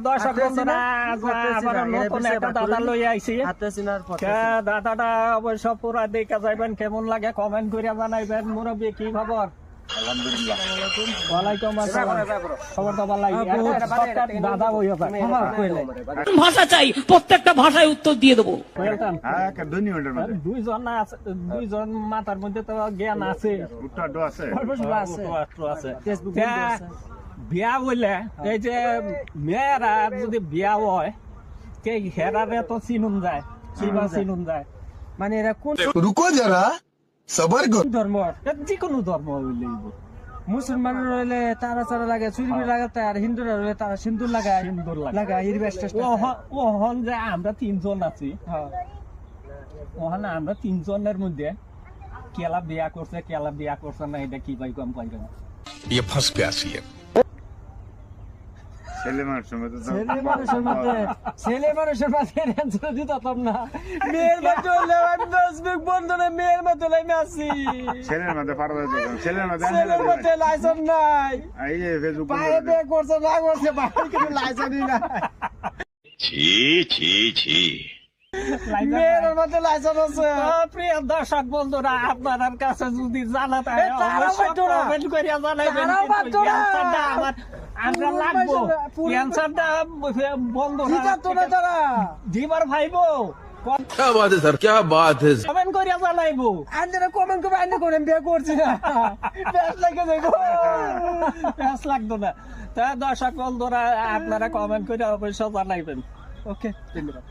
দর্শক বন্ধুরা আবার নতুন একটা দাদা লই আইছি। দাদাটা অবশ্য পুরা দেখা যাইবেন, কেমন লাগে কমেন্ট করে জানাইবেন। মুরব্বী কি খবর? আলহামদুলিল্লাহ। ওয়ালাইকুম আসসালাম। খবর তো ভালো। দাদা বইও ভাষা চাই, প্রত্যেকটা ভাষায় উত্তর দিয়ে দেবো। দুইজন মাথার মধ্যে তো জ্ঞান আছে, বিয়া বললে এই যে মেয়েরা যদি বিয়া হয় কে হেরারে তো চিনুন যায়, চিবা চিনুন যায়। মানে এরা কোন रुको जरा सबर करो। ধর্ম, যে কোনো ধর্ম হইলে মুসলমান হইলে তারা চারা লাগে, চুরি লাগে, আর হিন্দুরা হইলে তারা সিন্দুর লাগায়, সুন্দর লাগে। লাগায় ওহন যে আমরা তিনজন আছি, ওখানে আমরা তিনজনের মধ্যে কেলা বিয়া করছে কেলা বিয়া করছে না, এটা কি ভাই কম পাইবেন? ये फंस गया सी है। ছেলে মানুষের মাঝে অ্যান্সার দিতাম না। মেয়ের মাঝে হলে আমি ফেসবুক বন্ধ না, মেয়ের মাঝে হলে আমি আছি। ছেলের মধ্যে ছেলের মাঝে লাইসেন্স নাই, বাইরে বিয়ে করছে না করছে, বাইরে কিন্তু লাইসেন্সই নাই। ছি ছি ছি। মেয়ের মাঝে লাইসেন্স আছে। প্রিয় দর্শক বন্ধুরা, আপনার কাছে যদি জানা থাকে কমেন্ট করে জানাইবেন। আমরা লাগবো ক্যান্সারটা বন্ধ তারা দিবার ভাইবো। क्या बात है सर, क्या बात है। কমেন্ট করে জানাইবো। আন্দারা কমেন্ট করে আন্দার করে বিয়ে করছি না, প্যাস লাগে দেখো, প্যাস লাগতো না। তা দর্শক বন্ধুরা, আপনারা কমেন্ট করে অবশ্যই জানাইবেন। ওকে, ধন্যবাদ।